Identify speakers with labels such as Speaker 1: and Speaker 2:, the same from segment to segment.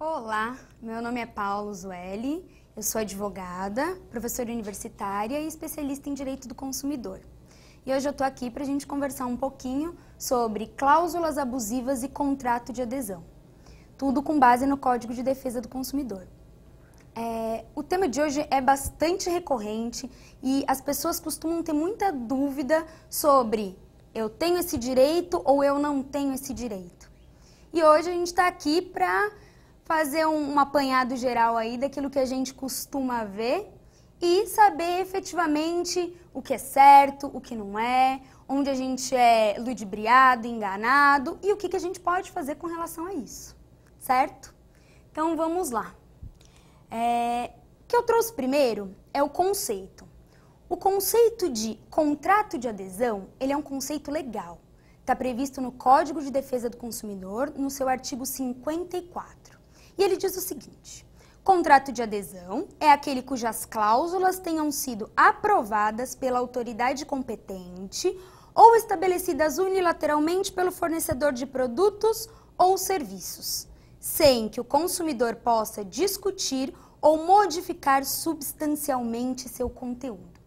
Speaker 1: Olá, meu nome é Paulo Zueli, eu sou advogada, professora universitária e especialista em direito do consumidor. E hoje eu estou aqui para a gente conversar um pouquinho sobre cláusulas abusivas e contrato de adesão. Tudo com base no Código de Defesa do Consumidor. O tema de hoje é bastante recorrente e as pessoas costumam ter muita dúvida sobre eu tenho esse direito ou eu não tenho esse direito. E hoje a gente está aqui para fazer um apanhado geral aí daquilo que a gente costuma ver e saber efetivamente o que é certo, o que não é, onde a gente é ludibriado, enganado e o que a gente pode fazer com relação a isso, certo? Então vamos lá. O que eu trouxe primeiro é o conceito. O conceito de contrato de adesão, ele é um conceito legal. Está previsto no Código de Defesa do Consumidor, no seu artigo 54. E ele diz o seguinte: contrato de adesão é aquele cujas cláusulas tenham sido aprovadas pela autoridade competente ou estabelecidas unilateralmente pelo fornecedor de produtos ou serviços, sem que o consumidor possa discutir ou modificar substancialmente seu conteúdo.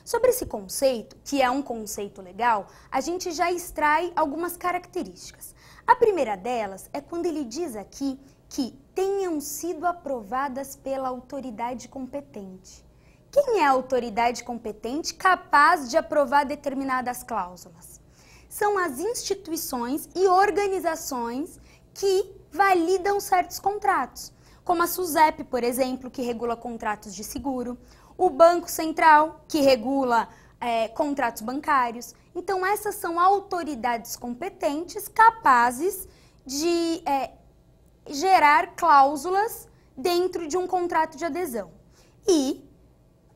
Speaker 1: Sobre esse conceito, que é um conceito legal, a gente já extrai algumas características. A primeira delas é quando ele diz aqui que tenham sido aprovadas pela autoridade competente. Quem é a autoridade competente capaz de aprovar determinadas cláusulas? São as instituições e organizações que validam certos contratos, como a SUSEP, por exemplo, que regula contratos de seguro, o Banco Central, que regula contratos bancários. Então, essas são autoridades competentes capazes de gerar cláusulas dentro de um contrato de adesão e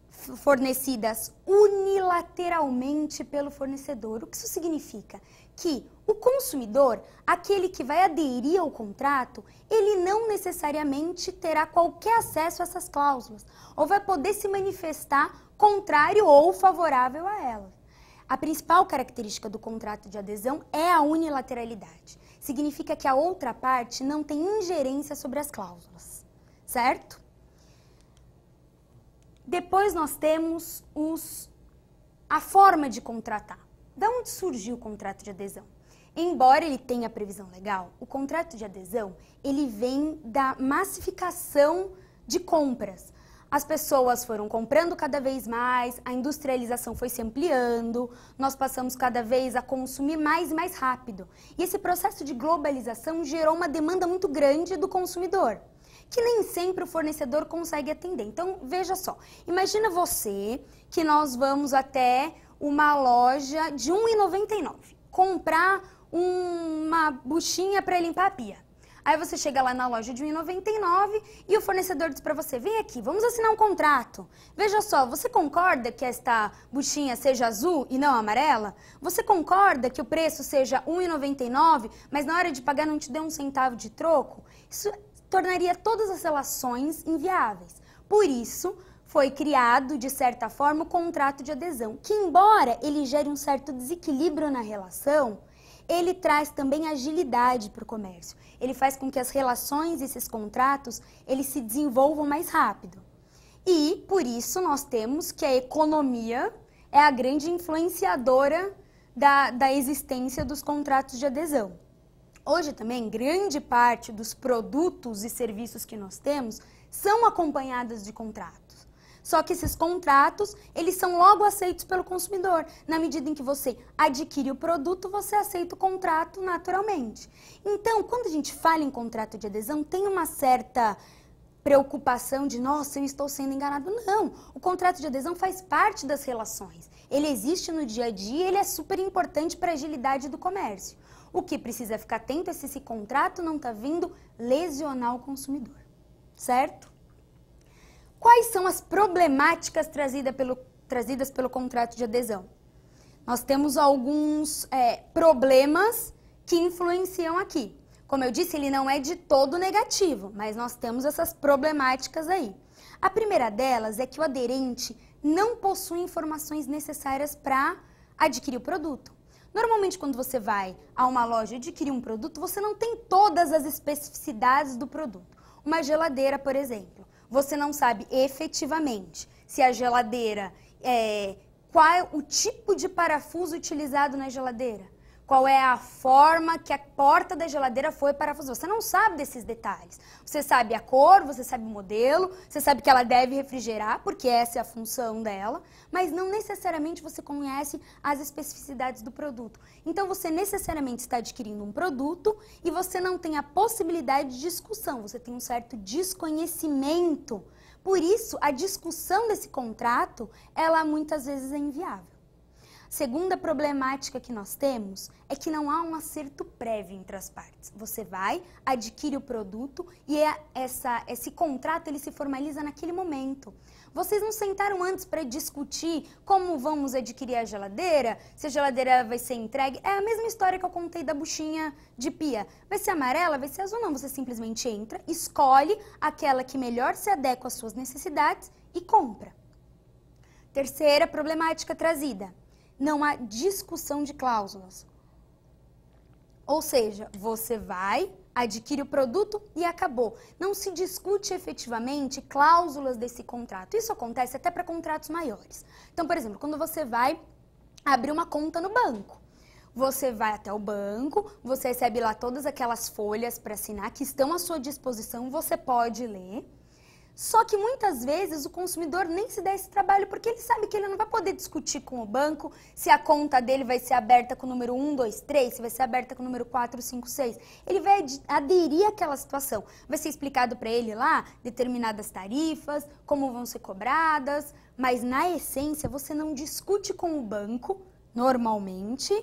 Speaker 1: fornecidas unilateralmente pelo fornecedor. O que isso significa? Que o consumidor, aquele que vai aderir ao contrato, ele não necessariamente terá qualquer acesso a essas cláusulas ou vai poder se manifestar contrário ou favorável a elas. A principal característica do contrato de adesão é a unilateralidade. Significa que a outra parte não tem ingerência sobre as cláusulas, certo? Depois nós temos a forma de contratar. Da onde surgiu o contrato de adesão? Embora ele tenha previsão legal, o contrato de adesão, ele vem da massificação de compras. As pessoas foram comprando cada vez mais, a industrialização foi se ampliando, nós passamos cada vez a consumir mais e mais rápido. E esse processo de globalização gerou uma demanda muito grande do consumidor, que nem sempre o fornecedor consegue atender. Então, veja só, imagina você que nós vamos até uma loja de R$ 1,99 comprar uma buchinha para limpar a pia. Aí você chega lá na loja de R$ 1,99 e o fornecedor diz para você: vem aqui, vamos assinar um contrato. Veja só, você concorda que esta buchinha seja azul e não amarela? Você concorda que o preço seja R$ 1,99, mas na hora de pagar não te dê um centavo de troco? Isso tornaria todas as relações inviáveis. Por isso, foi criado, de certa forma, o contrato de adesão, que embora ele gere um certo desequilíbrio na relação, ele traz também agilidade para o comércio. Ele faz com que as relações e esses contratos, eles se desenvolvam mais rápido. E, por isso, nós temos que a economia é a grande influenciadora da existência dos contratos de adesão. Hoje também, grande parte dos produtos e serviços que nós temos são acompanhados de contratos. Só que esses contratos, eles são logo aceitos pelo consumidor. Na medida em que você adquire o produto, você aceita o contrato naturalmente. Então, quando a gente fala em contrato de adesão, tem uma certa preocupação de, nossa, eu estou sendo enganado. Não, o contrato de adesão faz parte das relações. Ele existe no dia a dia, ele é super importante para a agilidade do comércio. O que precisa ficar atento é se esse contrato não está vindo lesionar o consumidor, certo? Quais são as problemáticas trazidas pelo contrato de adesão? Nós temos alguns problemas que influenciam aqui. Como eu disse, ele não é de todo negativo, mas nós temos essas problemáticas aí. A primeira delas é que o aderente não possui informações necessárias para adquirir o produto. Normalmente, quando você vai a uma loja adquirir um produto, você não tem todas as especificidades do produto. Uma geladeira, por exemplo, você não sabe efetivamente se a geladeira qual é o tipo de parafuso utilizado na geladeira, qual é a forma que a porta da geladeira foi parafusada. Você não sabe desses detalhes. Você sabe a cor, você sabe o modelo, você sabe que ela deve refrigerar, porque essa é a função dela, mas não necessariamente você conhece as especificidades do produto. Então, você necessariamente está adquirindo um produto e você não tem a possibilidade de discussão, você tem um certo desconhecimento. Por isso, a discussão desse contrato, ela muitas vezes é inviável. Segunda problemática que nós temos é que não há um acerto prévio entre as partes. Você vai, adquire o produto e esse contrato ele se formaliza naquele momento. Vocês não sentaram antes para discutir como vamos adquirir a geladeira, se a geladeira vai ser entregue. É a mesma história que eu contei da buchinha de pia. Vai ser amarela, vai ser azul? Não, você simplesmente entra, escolhe aquela que melhor se adequa às suas necessidades e compra. Terceira problemática trazida. Não há discussão de cláusulas. Ou seja, você vai, adquire o produto e acabou. Não se discute efetivamente cláusulas desse contrato. Isso acontece até para contratos maiores. Então, por exemplo, quando você vai abrir uma conta no banco, você vai até o banco, você recebe lá todas aquelas folhas para assinar que estão à sua disposição, você pode ler. Só que muitas vezes o consumidor nem se dá esse trabalho porque ele sabe que ele não vai poder discutir com o banco se a conta dele vai ser aberta com o número 1, 2, 3, se vai ser aberta com o número 4, 5, 6. Ele vai aderir àquela situação. Vai ser explicado para ele lá determinadas tarifas, como vão ser cobradas, mas na essência você não discute com o banco, normalmente,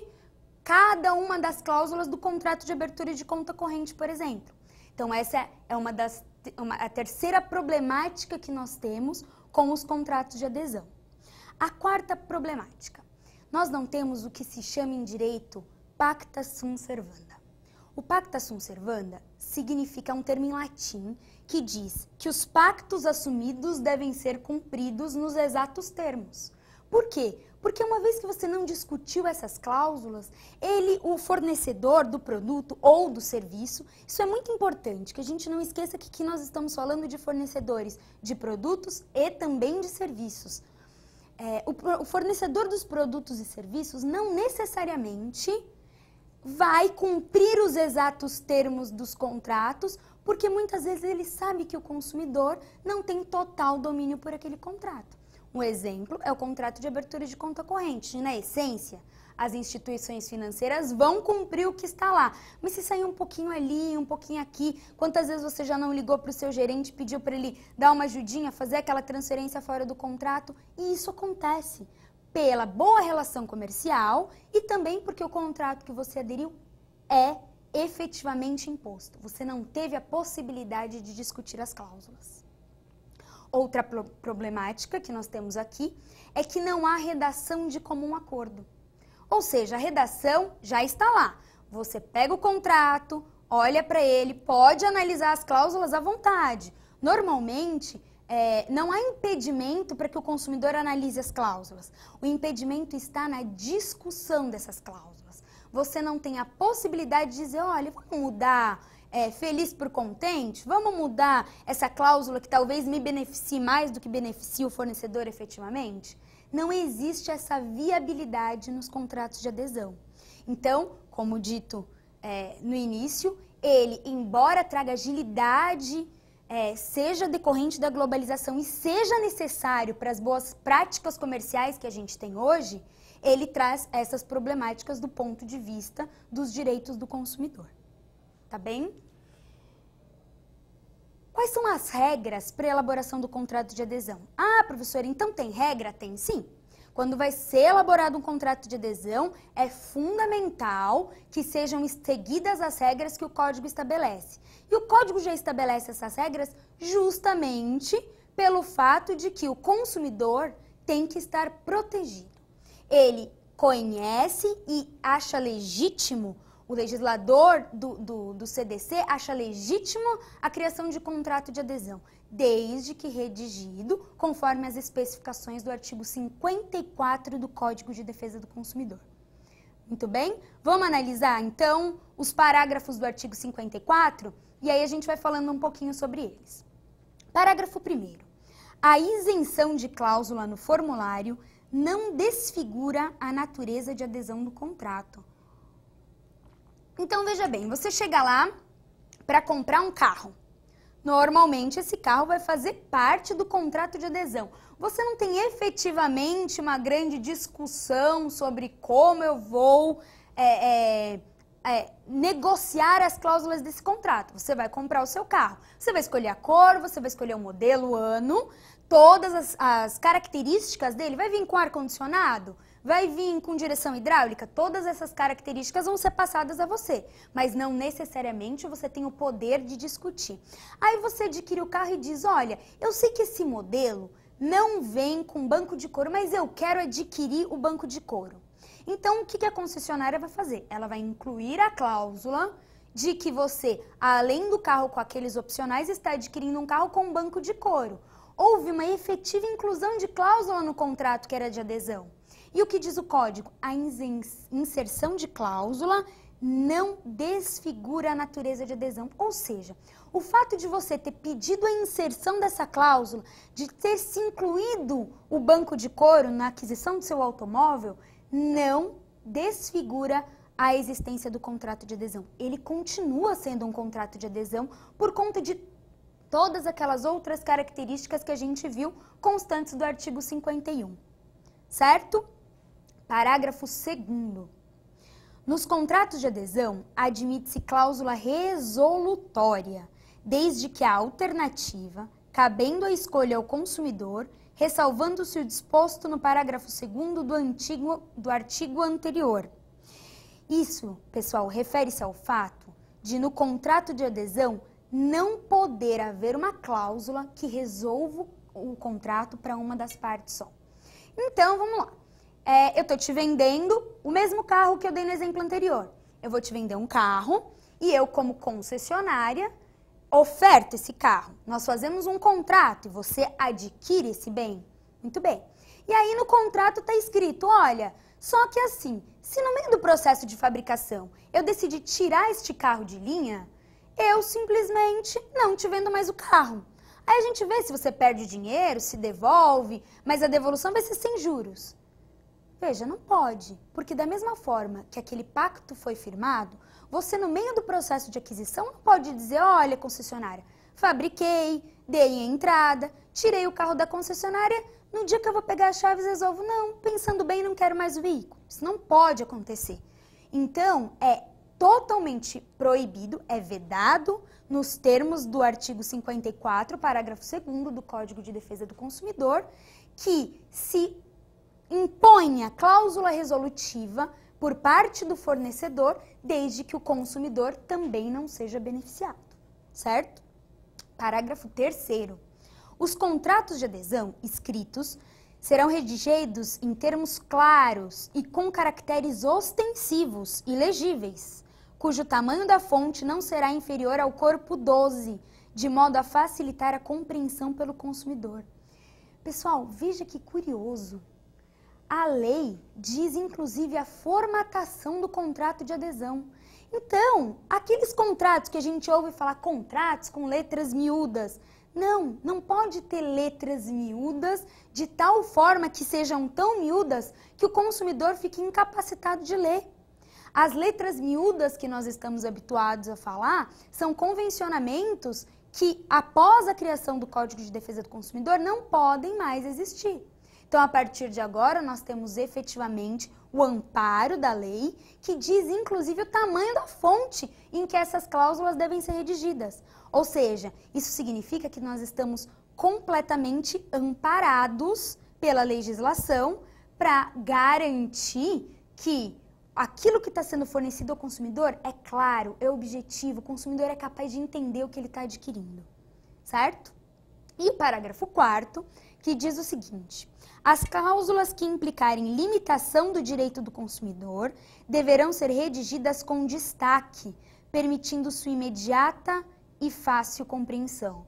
Speaker 1: cada uma das cláusulas do contrato de abertura de conta corrente, por exemplo. Então essa é a terceira problemática que nós temos com os contratos de adesão. A quarta problemática, nós não temos o que se chama em direito pacta sunt servanda. O pacta sunt servanda significa um termo em latim que diz que os pactos assumidos devem ser cumpridos nos exatos termos. Por quê? Porque uma vez que você não discutiu essas cláusulas, o fornecedor do produto ou do serviço, isso é muito importante, que a gente não esqueça que aqui nós estamos falando de fornecedores de produtos e também de serviços. O fornecedor dos produtos e serviços não necessariamente vai cumprir os exatos termos dos contratos, porque muitas vezes ele sabe que o consumidor não tem total domínio por aquele contrato. Um exemplo é o contrato de abertura de conta corrente. Na essência, as instituições financeiras vão cumprir o que está lá. Mas se sair um pouquinho ali, um pouquinho aqui, quantas vezes você já não ligou para o seu gerente e pediu para ele dar uma ajudinha, fazer aquela transferência fora do contrato? E isso acontece pela boa relação comercial e também porque o contrato que você aderiu é efetivamente imposto. Você não teve a possibilidade de discutir as cláusulas. Outra problemática que nós temos aqui é que não há redação de comum acordo. Ou seja, a redação já está lá. Você pega o contrato, olha para ele, pode analisar as cláusulas à vontade. Normalmente, não há impedimento para que o consumidor analise as cláusulas. O impedimento está na discussão dessas cláusulas. Você não tem a possibilidade de dizer, olha, vamos mudar... feliz por contente, vamos mudar essa cláusula que talvez me beneficie mais do que beneficie o fornecedor efetivamente? Não existe essa viabilidade nos contratos de adesão. Então, como dito no início, ele, embora traga agilidade, seja decorrente da globalização e seja necessário para as boas práticas comerciais que a gente tem hoje, ele traz essas problemáticas do ponto de vista dos direitos do consumidor. Tá bem? Quais são as regras para a elaboração do contrato de adesão? Ah, professora, então tem regra? Tem sim. Quando vai ser elaborado um contrato de adesão, é fundamental que sejam seguidas as regras que o código estabelece. E o código já estabelece essas regras justamente pelo fato de que o consumidor tem que estar protegido. Ele conhece e acha legítimo, o legislador do CDC acha legítimo a criação de contrato de adesão, desde que redigido conforme as especificações do artigo 54 do Código de Defesa do Consumidor. Muito bem? Vamos analisar, então, os parágrafos do artigo 54 e aí a gente vai falando um pouquinho sobre eles. Parágrafo 1º. A isenção de cláusula no formulário não desfigura a natureza de adesão do contrato. Então, veja bem, você chega lá para comprar um carro. Normalmente, esse carro vai fazer parte do contrato de adesão. Você não tem efetivamente uma grande discussão sobre como eu vou negociar as cláusulas desse contrato. Você vai comprar o seu carro. Você vai escolher a cor, você vai escolher o modelo, o ano, todas as características dele. Vai vir com ar-condicionado? Vai vir com direção hidráulica? Todas essas características vão ser passadas a você, mas não necessariamente você tem o poder de discutir. Aí você adquire o carro e diz, olha, eu sei que esse modelo não vem com banco de couro, mas eu quero adquirir o banco de couro. Então, o que a concessionária vai fazer? Ela vai incluir a cláusula de que você, além do carro com aqueles opcionais, está adquirindo um carro com banco de couro. Houve uma efetiva inclusão de cláusula no contrato que era de adesão. E o que diz o código? A inserção de cláusula não desfigura a natureza de adesão. Ou seja, o fato de você ter pedido a inserção dessa cláusula, de ter se incluído o banco de couro na aquisição do seu automóvel, não desfigura a existência do contrato de adesão. Ele continua sendo um contrato de adesão por conta de todas aquelas outras características que a gente viu constantes do artigo 51. Certo? Parágrafo 2º. Nos contratos de adesão, admite-se cláusula resolutória, desde que a alternativa, cabendo a escolha ao consumidor, ressalvando-se o disposto no parágrafo 2º do artigo anterior. Isso, pessoal, refere-se ao fato de, no contrato de adesão, não poder haver uma cláusula que resolva o contrato para uma das partes só. Então, vamos lá. Eu estou te vendendo o mesmo carro que eu dei no exemplo anterior. Eu vou te vender um carro e eu, como concessionária, oferto esse carro. Nós fazemos um contrato e você adquire esse bem. Muito bem. E aí no contrato está escrito, olha, só que assim, se no meio do processo de fabricação eu decidir tirar este carro de linha, eu simplesmente não te vendo mais o carro. Aí a gente vê se você perde dinheiro, se devolve, mas a devolução vai ser sem juros. Veja, não pode, porque da mesma forma que aquele pacto foi firmado, você no meio do processo de aquisição não pode dizer, olha, concessionária, fabriquei, dei a entrada, tirei o carro da concessionária, no dia que eu vou pegar as chaves resolvo, não, pensando bem, não quero mais o veículo. Isso não pode acontecer. Então, é totalmente proibido, é vedado nos termos do artigo 54, parágrafo 2º do Código de Defesa do Consumidor, que se imponha cláusula resolutiva por parte do fornecedor, desde que o consumidor também não seja beneficiado, certo? Parágrafo 3º. Os contratos de adesão escritos serão redigidos em termos claros e com caracteres ostensivos e legíveis, cujo tamanho da fonte não será inferior ao corpo 12, de modo a facilitar a compreensão pelo consumidor. Pessoal, veja que curioso. A lei diz, inclusive, a formatação do contrato de adesão. Então, aqueles contratos que a gente ouve falar, contratos com letras miúdas, não pode ter letras miúdas de tal forma que sejam tão miúdas que o consumidor fique incapacitado de ler. As letras miúdas que nós estamos habituados a falar são convencionamentos que, após a criação do Código de Defesa do Consumidor, não podem mais existir. Então, a partir de agora, nós temos efetivamente o amparo da lei, que diz, inclusive, o tamanho da fonte em que essas cláusulas devem ser redigidas. Ou seja, isso significa que nós estamos completamente amparados pela legislação para garantir que aquilo que está sendo fornecido ao consumidor é claro, é objetivo, o consumidor é capaz de entender o que ele está adquirindo, certo? E o parágrafo 4º, que diz o seguinte: as cláusulas que implicarem limitação do direito do consumidor deverão ser redigidas com destaque, permitindo sua imediata e fácil compreensão.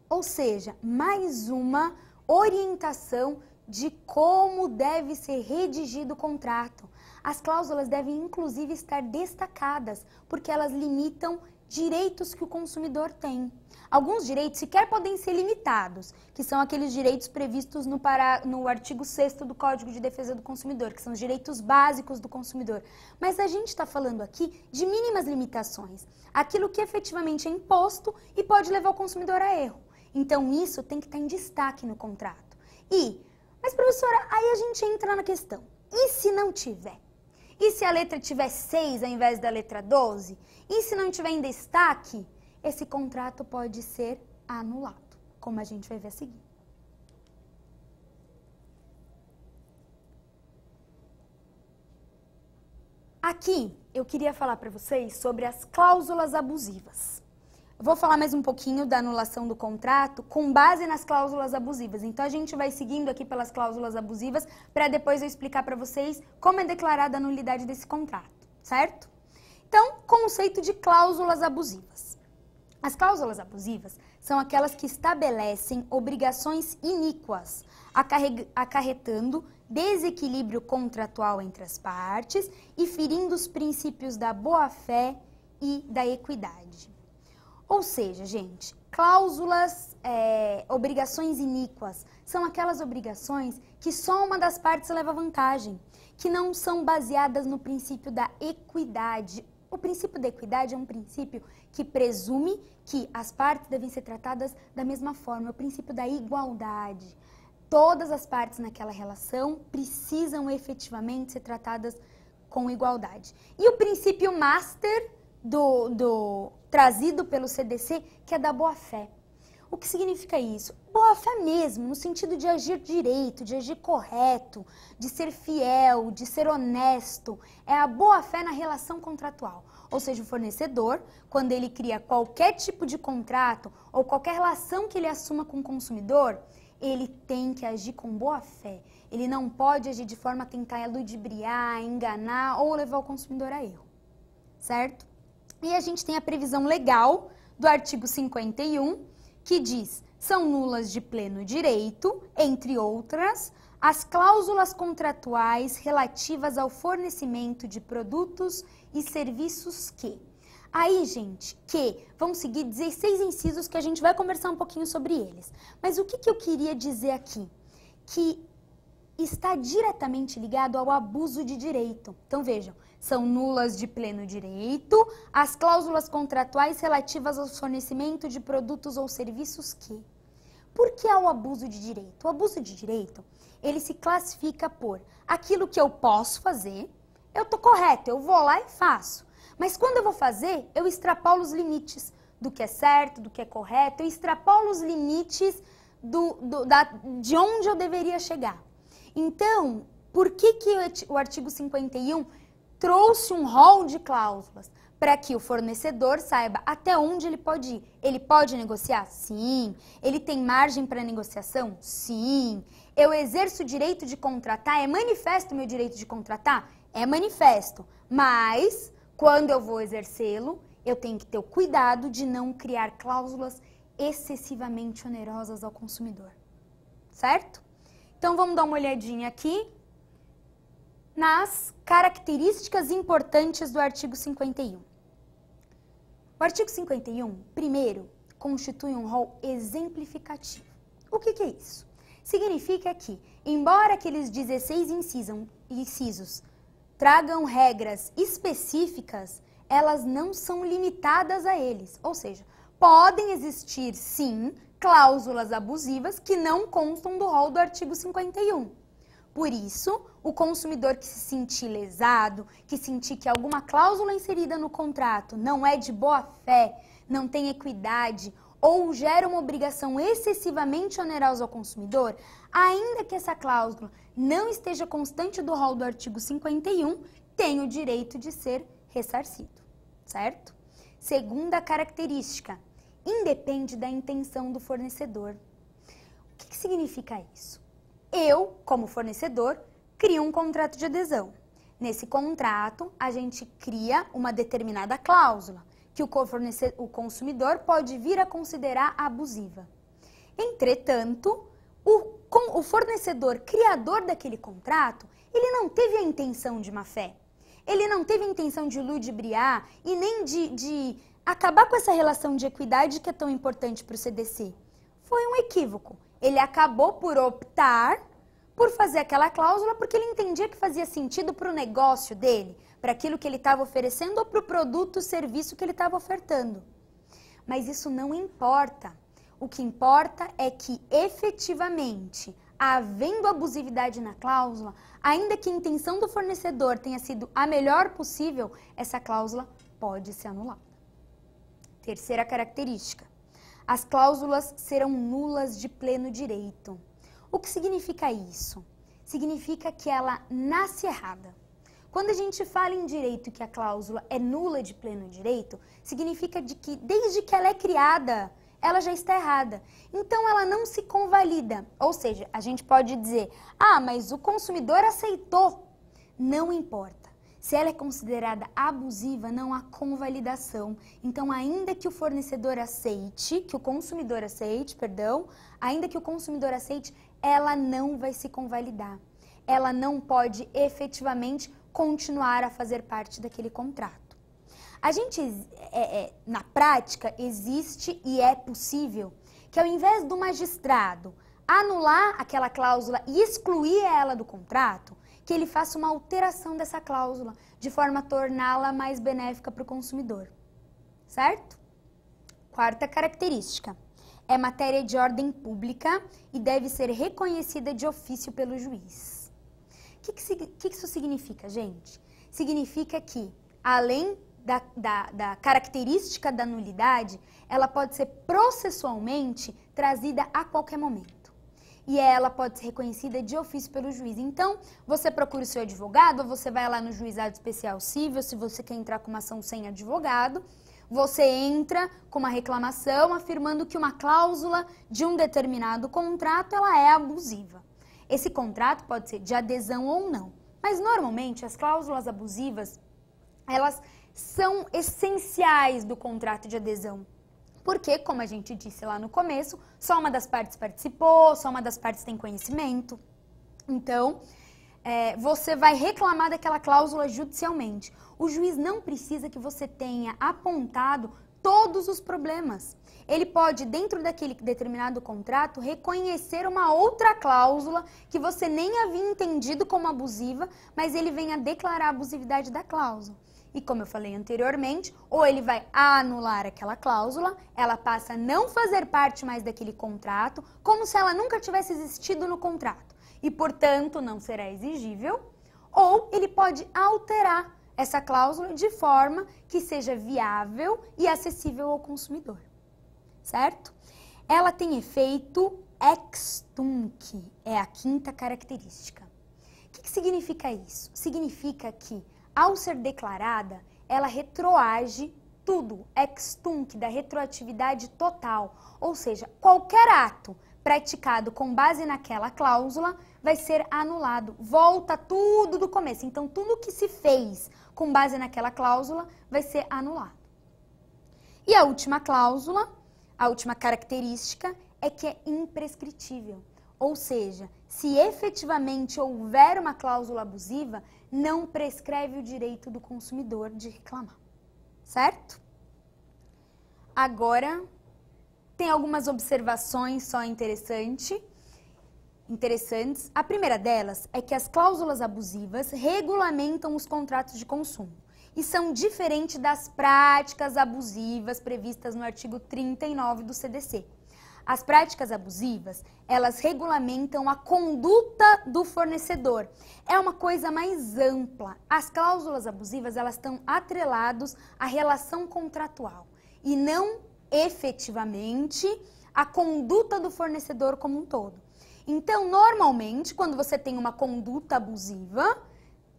Speaker 1: Ou seja, mais uma orientação de como deve ser redigido o contrato. As cláusulas devem inclusive estar destacadas, porque elas limitam direitos que o consumidor tem. Alguns direitos sequer podem ser limitados, que são aqueles direitos previstos no artigo 6º do Código de Defesa do Consumidor, que são os direitos básicos do consumidor. Mas a gente está falando aqui de mínimas limitações, aquilo que efetivamente é imposto e pode levar o consumidor a erro. Então isso tem que estar em destaque no contrato. Mas professora, aí a gente entra na questão, e se não tiver? E se a letra tiver 6 ao invés da letra 12? E se não tiver em destaque? Esse contrato pode ser anulado, como a gente vai ver a seguir. Aqui eu queria falar para vocês sobre as cláusulas abusivas. Eu vou falar mais um pouquinho da anulação do contrato com base nas cláusulas abusivas. Então a gente vai seguindo aqui pelas cláusulas abusivas para depois eu explicar para vocês como é declarada a nulidade desse contrato, certo? Então, conceito de cláusulas abusivas. As cláusulas abusivas são aquelas que estabelecem obrigações iníquas, acarretando desequilíbrio contratual entre as partes e ferindo os princípios da boa-fé e da equidade. Ou seja, gente, cláusulas, obrigações iníquas, são aquelas obrigações que só uma das partes leva vantagem, que não são baseadas no princípio da equidade. O princípio da equidade é um princípio que presume que as partes devem ser tratadas da mesma forma, é o princípio da igualdade. Todas as partes naquela relação precisam efetivamente ser tratadas com igualdade. E o princípio master trazido pelo CDC, que é da boa-fé. O que significa isso? Boa-fé mesmo, no sentido de agir direito, de agir correto, de ser fiel, de ser honesto. É a boa-fé na relação contratual. Ou seja, o fornecedor, quando ele cria qualquer tipo de contrato ou qualquer relação que ele assuma com o consumidor, ele tem que agir com boa-fé. Ele não pode agir de forma a tentar ludibriar, enganar ou levar o consumidor a erro. Certo? E a gente tem a previsão legal do artigo 51, que diz: são nulas de pleno direito, entre outras, as cláusulas contratuais relativas ao fornecimento de produtos e serviços que... Aí, gente, vamos seguir 16 incisos que a gente vai conversar um pouquinho sobre eles. Mas o que eu queria dizer aqui? Que está diretamente ligado ao abuso de direito. Então, vejam, são nulas de pleno direito as cláusulas contratuais relativas ao fornecimento de produtos ou serviços que... Por que há o abuso de direito? O abuso de direito, ele se classifica por aquilo que eu posso fazer, eu tô correto, eu vou lá e faço. Mas quando eu vou fazer, eu extrapolo os limites do que é certo, do que é correto, eu extrapolo os limites de onde eu deveria chegar. Então, por que o artigo 51 trouxe um rol de cláusulas? Para que o fornecedor saiba até onde ele pode ir. Ele pode negociar? Sim. Ele tem margem para negociação? Sim. Eu exerço o direito de contratar? É manifesto o meu direito de contratar? É manifesto. Mas, quando eu vou exercê-lo, eu tenho que ter o cuidado de não criar cláusulas excessivamente onerosas ao consumidor. Certo? Então, vamos dar uma olhadinha aqui nas características importantes do artigo 51. O artigo 51, primeiro, constitui um rol exemplificativo. O que é isso? Significa que, embora aqueles 16 incisos tragam regras específicas, elas não são limitadas a eles. Ou seja, podem existir, sim, cláusulas abusivas que não constam do rol do artigo 51. Por isso, o consumidor que se sentir lesado, que sentir que alguma cláusula inserida no contrato não é de boa fé, não tem equidade ou gera uma obrigação excessivamente onerosa ao consumidor, ainda que essa cláusula não esteja constante do rol do artigo 51, tem o direito de ser ressarcido, certo? Segunda característica, independe da intenção do fornecedor. O que significa isso? Eu, como fornecedor, crio um contrato de adesão. Nesse contrato, a gente cria uma determinada cláusula que o consumidor pode vir a considerar abusiva. Entretanto, o fornecedor criador daquele contrato, ele não teve a intenção de má fé. ele não teve intenção de ludibriar e nem de acabar com essa relação de equidade que é tão importante para o CDC. Foi um equívoco. Ele acabou por optar por fazer aquela cláusula porque ele entendia que fazia sentido para o negócio dele, para aquilo que ele estava oferecendo ou para o produto ou serviço que ele estava ofertando. Mas isso não importa. O que importa é que, efetivamente, havendo abusividade na cláusula, ainda que a intenção do fornecedor tenha sido a melhor possível, essa cláusula pode ser anulada. Terceira característica. As cláusulas serão nulas de pleno direito. O que significa isso? Significa que ela nasce errada. Quando a gente fala em direito que a cláusula é nula de pleno direito, significa que desde que ela é criada, ela já está errada. Então, ela não se convalida. Ou seja, a gente pode dizer, mas o consumidor aceitou. Não importa. Se ela é considerada abusiva, não há convalidação. Então, ainda que o fornecedor aceite, ainda que o consumidor aceite, ela não vai se convalidar. Ela não pode efetivamente continuar a fazer parte daquele contrato. A gente, na prática, existe e é possível que ao invés do magistrado anular aquela cláusula e excluir ela do contrato, que ele faça uma alteração dessa cláusula, de forma a torná-la mais benéfica para o consumidor. Certo? Quarta característica. É matéria de ordem pública e deve ser reconhecida de ofício pelo juiz. O que isso significa, gente? Significa que, além da característica da nulidade, ela pode ser processualmente trazida a qualquer momento. E ela pode ser reconhecida de ofício pelo juiz. Então, você procura o seu advogado, ou você vai lá no juizado especial cível, se você quer entrar com uma ação sem advogado, você entra com uma reclamação afirmando que uma cláusula de um determinado contrato ela é abusiva. Esse contrato pode ser de adesão ou não, mas normalmente as cláusulas abusivas, elas são essenciais do contrato de adesão. Porque, como a gente disse lá no começo, só uma das partes participou, só uma das partes tem conhecimento. Então, você vai reclamar daquela cláusula judicialmente. O juiz não precisa que você tenha apontado todos os problemas. Ele pode, dentro daquele determinado contrato, reconhecer uma outra cláusula que você nem havia entendido como abusiva, mas ele vem a declarar a abusividade da cláusula. E como eu falei anteriormente, ou ele vai anular aquela cláusula, ela passa a não fazer parte mais daquele contrato, como se ela nunca tivesse existido no contrato, e portanto não será exigível, ou ele pode alterar essa cláusula de forma que seja viável e acessível ao consumidor, certo? Ela tem efeito ex tunc, é a quinta característica. O que significa isso? Significa que, ao ser declarada, ela retroage tudo, ex tunc, da retroatividade total, ou seja, qualquer ato praticado com base naquela cláusula vai ser anulado, volta tudo do começo. Então, tudo que se fez com base naquela cláusula vai ser anulado. E a última cláusula, a última característica é que é imprescritível. Ou seja, se efetivamente houver uma cláusula abusiva, não prescreve o direito do consumidor de reclamar, certo? Agora, tem algumas observações só interessantes. A primeira delas é que as cláusulas abusivas regulamentam os contratos de consumo e são diferentes das práticas abusivas previstas no artigo 39 do CDC. As práticas abusivas, elas regulamentam a conduta do fornecedor. É uma coisa mais ampla. As cláusulas abusivas, elas estão atreladas à relação contratual e não efetivamente à conduta do fornecedor como um todo. Então, normalmente, quando você tem uma conduta abusiva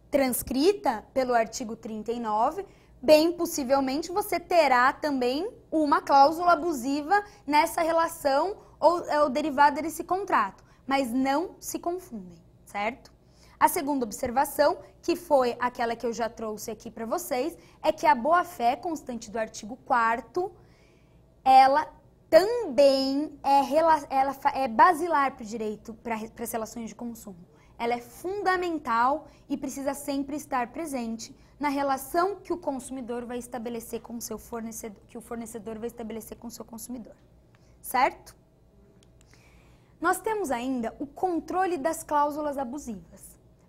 Speaker 1: transcrita pelo artigo 39, bem possivelmente você terá também uma cláusula abusiva nessa relação ou derivada desse contrato, mas não se confundem, certo? A segunda observação, que foi aquela que eu já trouxe aqui para vocês, é que a boa-fé constante do artigo 4º, ela também é basilar para o direito, para as relações de consumo. ela é fundamental e precisa sempre estar presente na relação que o consumidor vai estabelecer com o seu fornecedor, que o fornecedor vai estabelecer com o seu consumidor, certo? Nós temos ainda o controle das cláusulas abusivas,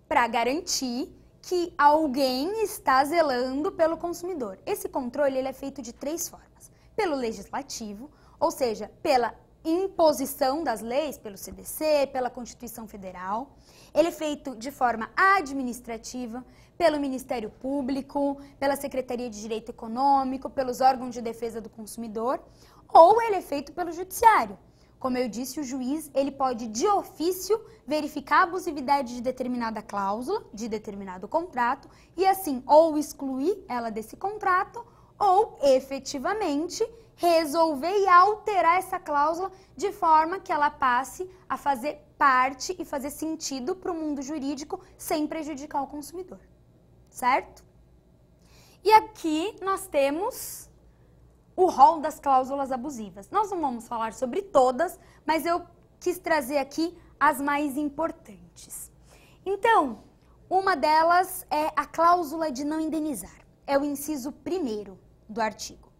Speaker 1: para garantir que alguém está zelando pelo consumidor. Esse controle ele é feito de 3 formas. Pelo legislativo, ou seja, pela imposição das leis, pelo CDC, pela Constituição Federal. Ele é feito de forma administrativa, pelo Ministério Público, pela Secretaria de Direito Econômico, pelos órgãos de defesa do consumidor, ou ele é feito pelo Judiciário. Como eu disse, o juiz ele pode, de ofício, verificar a abusividade de determinada cláusula, de determinado contrato, e assim, ou excluir ela desse contrato, ou, efetivamente, resolver e alterar essa cláusula de forma que ela passe a fazer parte e fazer sentido para o mundo jurídico sem prejudicar o consumidor, certo? E aqui nós temos o rol das cláusulas abusivas. Nós não vamos falar sobre todas, mas eu quis trazer aqui as mais importantes. Então, uma delas é a cláusula de não indenizar. É o inciso 1º do artigo.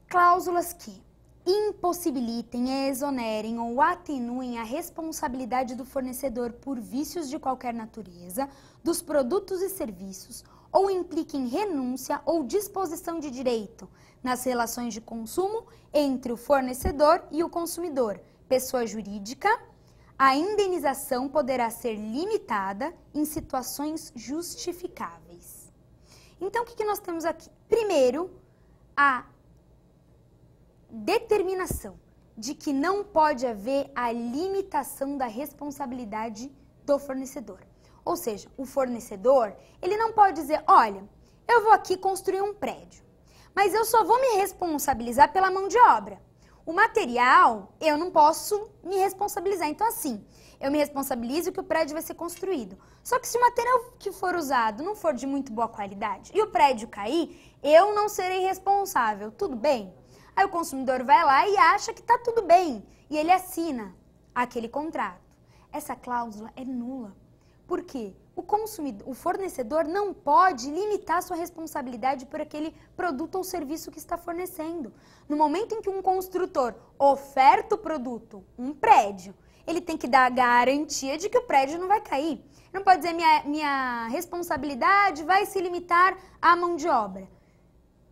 Speaker 1: Cláusulas que impossibilitem, exonerem ou atenuem a responsabilidade do fornecedor por vícios de qualquer natureza dos produtos e serviços ou impliquem renúncia ou disposição de direito nas relações de consumo entre o fornecedor e o consumidor, pessoa jurídica, a indenização poderá ser limitada em situações justificáveis. Então, o que nós temos aqui? Primeiro, a determinação de que não pode haver a limitação da responsabilidade do fornecedor. Ou seja, o fornecedor, ele não pode dizer, olha, eu vou aqui construir um prédio, mas eu só vou me responsabilizar pela mão de obra. O material, eu não posso me responsabilizar. Então, assim, eu me responsabilizo que o prédio vai ser construído. Só que se o material que for usado não for de muito boa qualidade e o prédio cair, eu não serei responsável. Tudo bem? Aí o consumidor vai lá e acha que está tudo bem e ele assina aquele contrato. Essa cláusula é nula. Por quê? O fornecedor não pode limitar sua responsabilidade por aquele produto ou serviço que está fornecendo. No momento em que um construtor oferta o produto, um prédio, ele tem que dar a garantia de que o prédio não vai cair. Não pode dizer minha responsabilidade vai se limitar à mão de obra,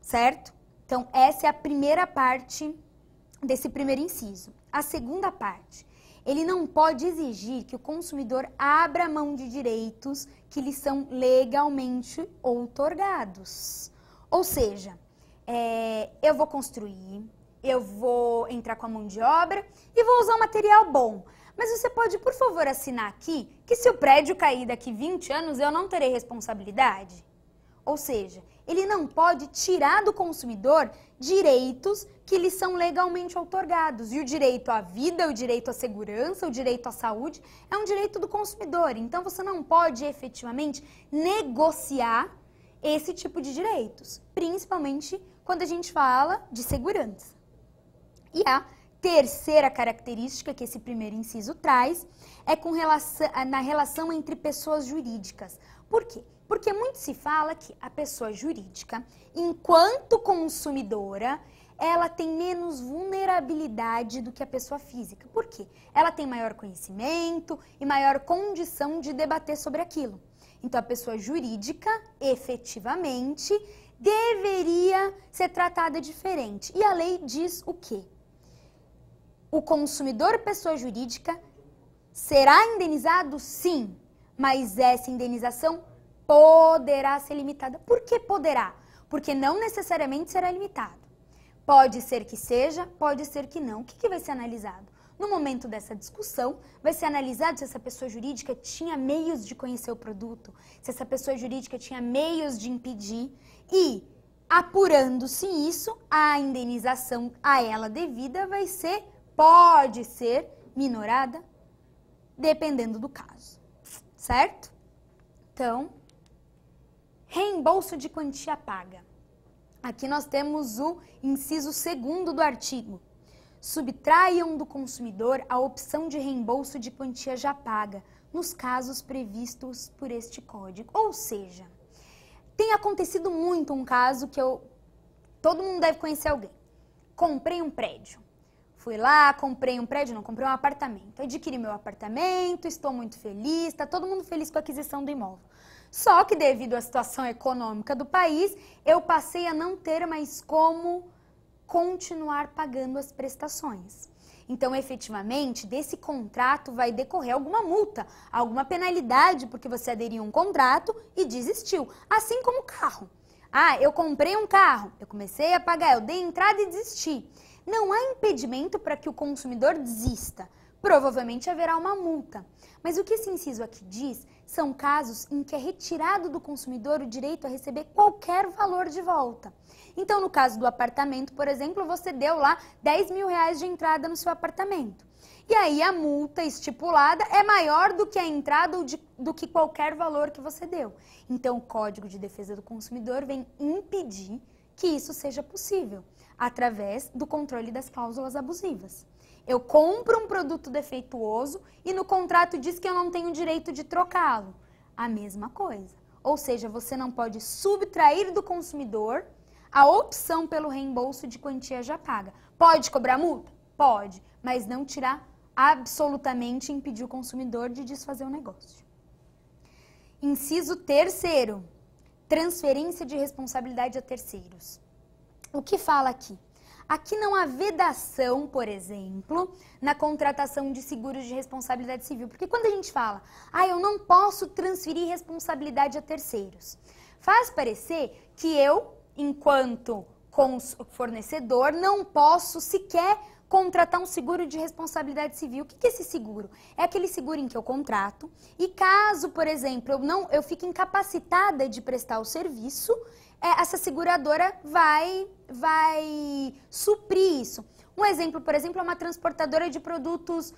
Speaker 1: certo? Então, essa é a primeira parte desse primeiro inciso. A segunda parte, ele não pode exigir que o consumidor abra mão de direitos que lhe são legalmente outorgados. Ou seja, eu vou construir, eu vou entrar com a mão de obra e vou usar um material bom. Mas você pode, por favor, assinar aqui que se o prédio cair daqui 20 anos, eu não terei responsabilidade? Ou seja, ele não pode tirar do consumidor direitos que lhe são legalmente outorgados. E o direito à vida, o direito à segurança, o direito à saúde é um direito do consumidor. Então, você não pode efetivamente negociar esse tipo de direitos, principalmente quando a gente fala de segurança. E a terceira característica que esse primeiro inciso traz é na relação entre pessoas jurídicas. Por quê? Porque muito se fala que a pessoa jurídica, enquanto consumidora, ela tem menos vulnerabilidade do que a pessoa física. Por quê? Ela tem maior conhecimento e maior condição de debater sobre aquilo. Então, a pessoa jurídica, efetivamente, deveria ser tratada diferente. E a lei diz o quê? O consumidor, pessoa jurídica, será indenizado? Sim, mas essa indenização poderá ser limitada. Por que poderá? Porque não necessariamente será limitado. Pode ser que seja, pode ser que não. O que vai ser analisado? No momento dessa discussão, vai ser analisado se essa pessoa jurídica tinha meios de conhecer o produto, se essa pessoa jurídica tinha meios de impedir e, apurando-se isso, a indenização a ela devida pode ser minorada, dependendo do caso, certo? Então, reembolso de quantia paga. Aqui nós temos o inciso 2º do artigo. subtraiam do consumidor a opção de reembolso de quantia já paga, nos casos previstos por este código. Ou seja, tem acontecido muito um caso que todo mundo deve conhecer alguém. Comprei um prédio. Fui lá, comprei um prédio, não, comprei um apartamento. Adquiri meu apartamento, estou muito feliz, está todo mundo feliz com a aquisição do imóvel. Só que devido à situação econômica do país, eu passei a não ter mais como continuar pagando as prestações. Então, efetivamente, desse contrato vai decorrer alguma multa, alguma penalidade, porque você aderiu a um contrato e desistiu. Assim como o carro. Ah, eu comprei um carro, eu comecei a pagar, eu dei entrada e desisti. Não há impedimento para que o consumidor desista. Provavelmente haverá uma multa. Mas o que esse inciso aqui diz são casos em que é retirado do consumidor o direito a receber qualquer valor de volta. Então, no caso do apartamento, por exemplo, você deu lá 10 mil reais de entrada no seu apartamento. E aí a multa estipulada é maior do que a entrada ou do que qualquer valor que você deu. Então, o Código de Defesa do Consumidor vem impedir que isso seja possível, através do controle das cláusulas abusivas. Eu compro um produto defeituoso e no contrato diz que eu não tenho direito de trocá-lo. A mesma coisa. Ou seja, você não pode subtrair do consumidor a opção pelo reembolso de quantia já paga. Pode cobrar multa? Pode, mas não tirar absolutamente, impedir o consumidor de desfazer o negócio. Inciso 3º, transferência de responsabilidade a terceiros. O que fala aqui? Aqui não há vedação, por exemplo, na contratação de seguros de responsabilidade civil. Porque quando a gente fala, eu não posso transferir responsabilidade a terceiros, faz parecer que eu, enquanto fornecedor, não posso sequer contratar um seguro de responsabilidade civil. O que é esse seguro? É aquele seguro em que eu contrato e caso, por exemplo, eu fique incapacitada de prestar o serviço, essa seguradora vai suprir isso. Um exemplo, por exemplo, é uma transportadora de produtos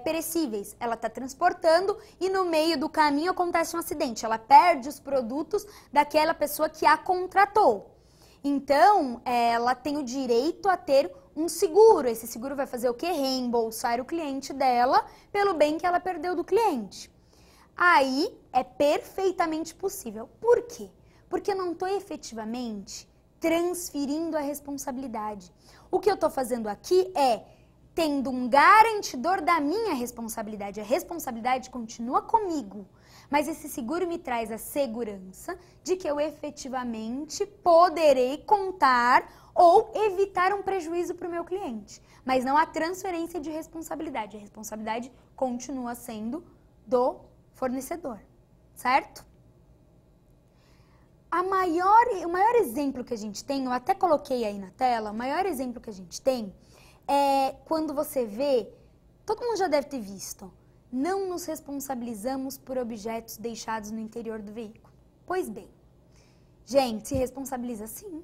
Speaker 1: perecíveis. Ela está transportando e no meio do caminho acontece um acidente. Ela perde os produtos daquela pessoa que a contratou. Então, ela tem o direito a ter um seguro. Esse seguro vai fazer o quê? Reembolsar o cliente dela pelo bem que ela perdeu do cliente. Aí, é perfeitamente possível. Por quê? Porque eu não estou efetivamente transferindo a responsabilidade. O que eu estou fazendo aqui é tendo um garantidor da minha responsabilidade. A responsabilidade continua comigo, mas esse seguro me traz a segurança de que eu efetivamente poderei contar ou evitar um prejuízo para o meu cliente. Mas não há transferência de responsabilidade. A responsabilidade continua sendo do fornecedor, certo? O maior exemplo que a gente tem, eu até coloquei aí na tela, o maior exemplo que a gente tem é quando você vê, todo mundo já deve ter visto, não nos responsabilizamos por objetos deixados no interior do veículo. Pois bem, gente, se responsabiliza sim.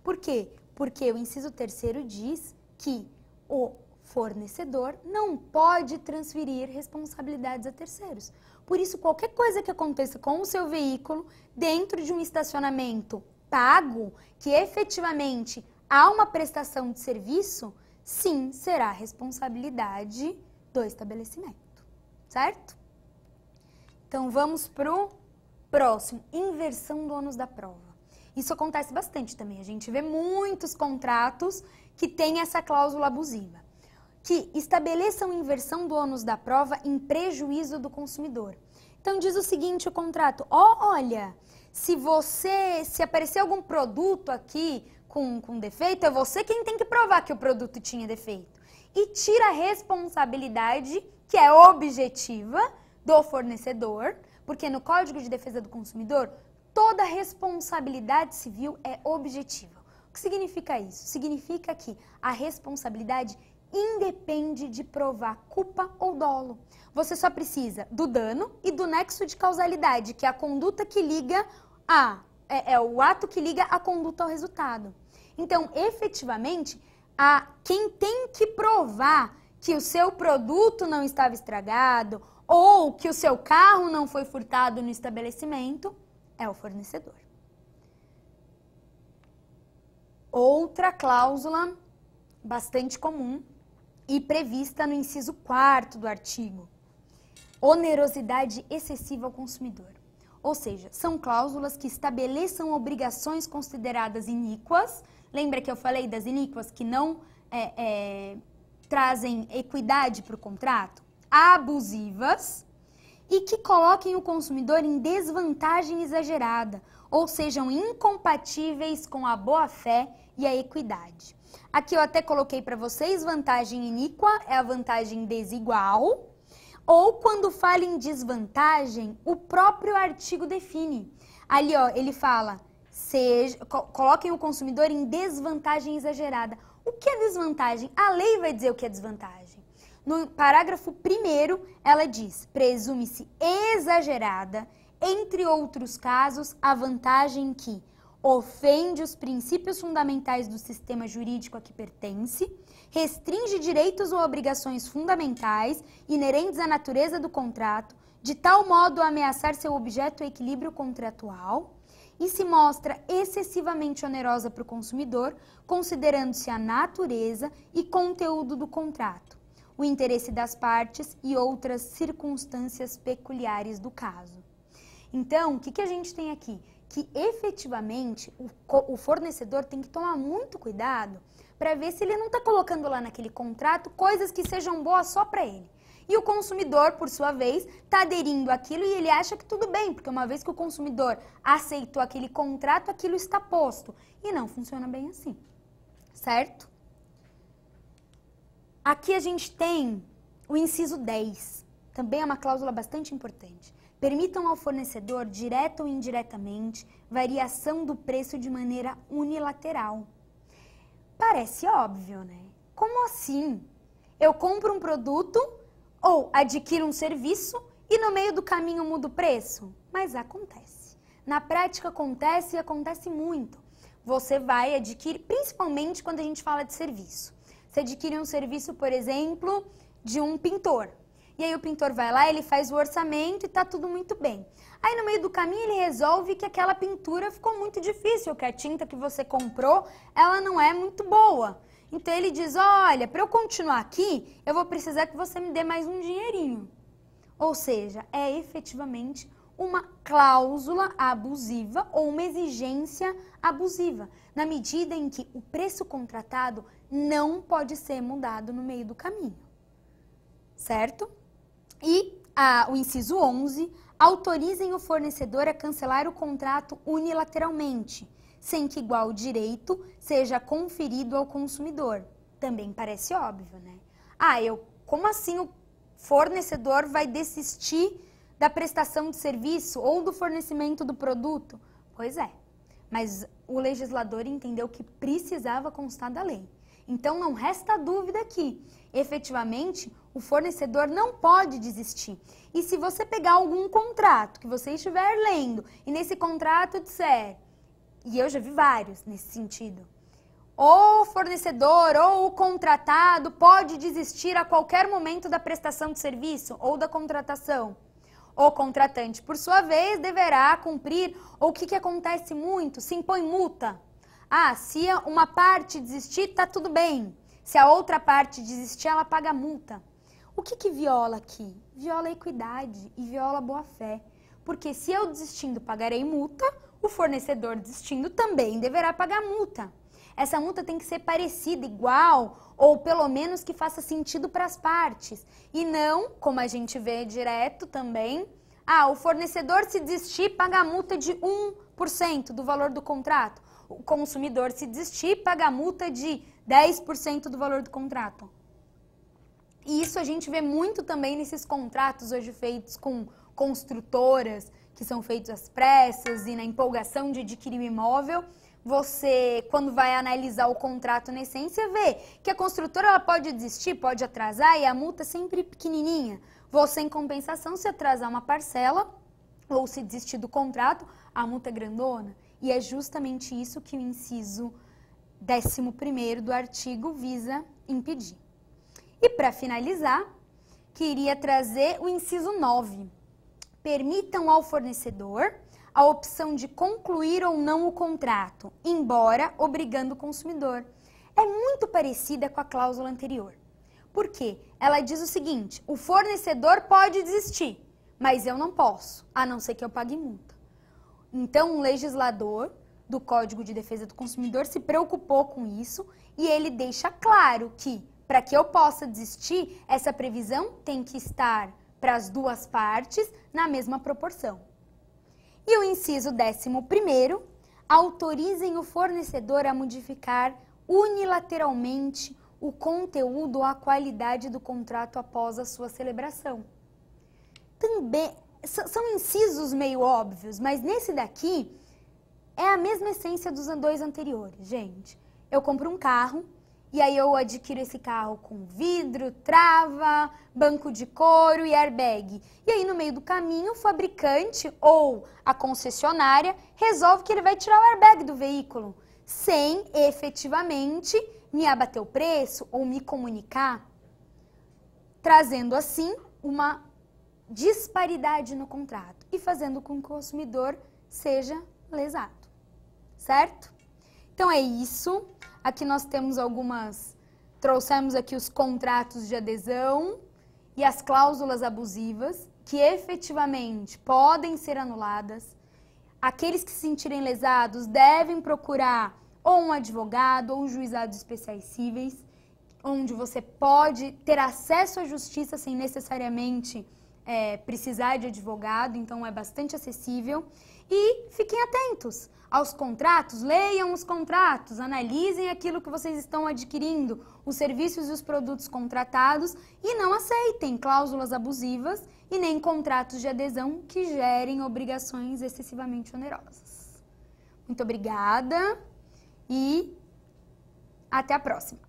Speaker 1: Por quê? Porque o inciso 3º diz que o fornecedor não pode transferir responsabilidades a terceiros. Por isso, qualquer coisa que aconteça com o seu veículo dentro de um estacionamento pago, que efetivamente há uma prestação de serviço, sim, será responsabilidade do estabelecimento, certo? Então, vamos para o próximo, inversão do ônus da prova. Isso acontece bastante também, a gente vê muitos contratos que têm essa cláusula abusiva, que estabeleçam inversão do ônus da prova em prejuízo do consumidor. Então, diz o seguinte o contrato, olha, se aparecer algum produto aqui com defeito, é você quem tem que provar que o produto tinha defeito. E tira a responsabilidade, que é objetiva, do fornecedor, porque no Código de Defesa do Consumidor, toda responsabilidade civil é objetiva. O que significa isso? Significa que a responsabilidade independe de provar culpa ou dolo. Você só precisa do dano e do nexo de causalidade, que é a conduta que liga o ato que liga a conduta ao resultado. Então, efetivamente, quem tem que provar que o seu produto não estava estragado ou que o seu carro não foi furtado no estabelecimento é o fornecedor. Outra cláusula bastante comum e prevista no inciso 4º do artigo. Onerosidade excessiva ao consumidor. Ou seja, são cláusulas que estabeleçam obrigações consideradas iníquas. Lembra que eu falei das iníquas que não trazem equidade para o contrato? Abusivas e que coloquem o consumidor em desvantagem exagerada, ou sejam incompatíveis com a boa-fé e a equidade. Aqui eu até coloquei para vocês, vantagem iníqua é a vantagem desigual, ou quando fala em desvantagem, o próprio artigo define. Ali, ó, ele fala, coloquem o consumidor em desvantagem exagerada. O que é desvantagem? A lei vai dizer o que é desvantagem. No parágrafo 1º, ela diz, presume-se exagerada, entre outros casos, a vantagem que ofende os princípios fundamentais do sistema jurídico a que pertence, restringe direitos ou obrigações fundamentais inerentes à natureza do contrato, de tal modo a ameaçar seu objeto ou equilíbrio contratual, e se mostra excessivamente onerosa para o consumidor, considerando-se a natureza e conteúdo do contrato, o interesse das partes e outras circunstâncias peculiares do caso. Então, o que a gente tem aqui? Que efetivamente o fornecedor tem que tomar muito cuidado para ver se ele não está colocando lá naquele contrato coisas que sejam boas só para ele. E o consumidor, por sua vez, está aderindo àquilo e ele acha que tudo bem, porque uma vez que o consumidor aceitou aquele contrato, aquilo está posto. E não funciona bem assim, certo? Aqui a gente tem o inciso 10, também é uma cláusula bastante importante. Permitam ao fornecedor, direta ou indiretamente, variação do preço de maneira unilateral. Parece óbvio, né? Como assim? Eu compro um produto ou adquiro um serviço e no meio do caminho mudo o preço? Mas acontece. Na prática acontece e acontece muito. Você vai adquirir, principalmente quando a gente fala de serviço. Você adquire um serviço, por exemplo, de um pintor. E aí o pintor vai lá, ele faz o orçamento e tá tudo muito bem. Aí no meio do caminho ele resolve que aquela pintura ficou muito difícil, que a tinta que você comprou, ela não é muito boa. Então ele diz, olha, para eu continuar aqui, eu vou precisar que você me dê mais um dinheirinho. Ou seja, é efetivamente uma cláusula abusiva ou uma exigência abusiva, na medida em que o preço contratado não pode ser mudado no meio do caminho. Certo? E o inciso 11, autorizem o fornecedor a cancelar o contrato unilateralmente, sem que igual direito seja conferido ao consumidor. Também parece óbvio, né? Como assim o fornecedor vai desistir da prestação de serviço ou do fornecimento do produto? Pois é, mas o legislador entendeu que precisava constar da lei. Então não resta dúvida que, efetivamente, o fornecedor não pode desistir. E se você pegar algum contrato que você estiver lendo e nesse contrato disser, e eu já vi vários nesse sentido, o fornecedor ou o contratado pode desistir a qualquer momento da prestação de serviço ou da contratação. O contratante, por sua vez, deverá cumprir, ou o que acontece muito, se impõe multa. Se uma parte desistir, tá tudo bem. Se a outra parte desistir, ela paga multa. O que viola aqui? Viola a equidade e viola a boa-fé. Porque se eu desistindo pagarei multa, o fornecedor desistindo também deverá pagar multa. Essa multa tem que ser parecida, igual, ou pelo menos que faça sentido para as partes. E não, como a gente vê direto também, o fornecedor se desistir paga a multa de 1% do valor do contrato. O consumidor se desistir paga a multa de 10% do valor do contrato. E isso a gente vê muito também nesses contratos hoje feitos com construtoras, que são feitos às pressas e na empolgação de adquirir um imóvel. Você, quando vai analisar o contrato na essência, vê que a construtora ela pode desistir, pode atrasar e a multa é sempre pequenininha. Você, em compensação, se atrasar uma parcela ou se desistir do contrato, a multa é grandona. E é justamente isso que o inciso 11º do artigo visa impedir. E para finalizar, queria trazer o inciso 9. Permitam ao fornecedor a opção de concluir ou não o contrato, embora obrigando o consumidor. é muito parecida com a cláusula anterior. Por quê? Ela diz o seguinte, o fornecedor pode desistir, mas eu não posso, a não ser que eu pague multa. Então, o legislador do Código de Defesa do Consumidor se preocupou com isso e ele deixa claro que, para que eu possa desistir, essa previsão tem que estar para as duas partes na mesma proporção. E o inciso 11º, autorizem o fornecedor a modificar unilateralmente o conteúdo ou a qualidade do contrato após a sua celebração. Também são incisos meio óbvios, mas nesse daqui é a mesma essência dos dois anteriores, gente. Eu compro um carro e aí eu adquiro esse carro com vidro, trava, banco de couro e airbag. E aí no meio do caminho o fabricante ou a concessionária resolve que ele vai tirar o airbag do veículo, sem efetivamente me abater o preço ou me comunicar, trazendo assim uma disparidade no contrato e fazendo com que o consumidor seja lesado, certo? Então é isso. Aqui nós temos trouxemos aqui os contratos de adesão e as cláusulas abusivas que efetivamente podem ser anuladas. Aqueles que se sentirem lesados devem procurar ou um advogado ou juizados especiais cíveis, onde você pode ter acesso à justiça sem necessariamente precisar de advogado, então é bastante acessível. E fiquem atentos aos contratos, leiam os contratos, analisem aquilo que vocês estão adquirindo, os serviços e os produtos contratados e não aceitem cláusulas abusivas e nem contratos de adesão que gerem obrigações excessivamente onerosas. Muito obrigada e até a próxima!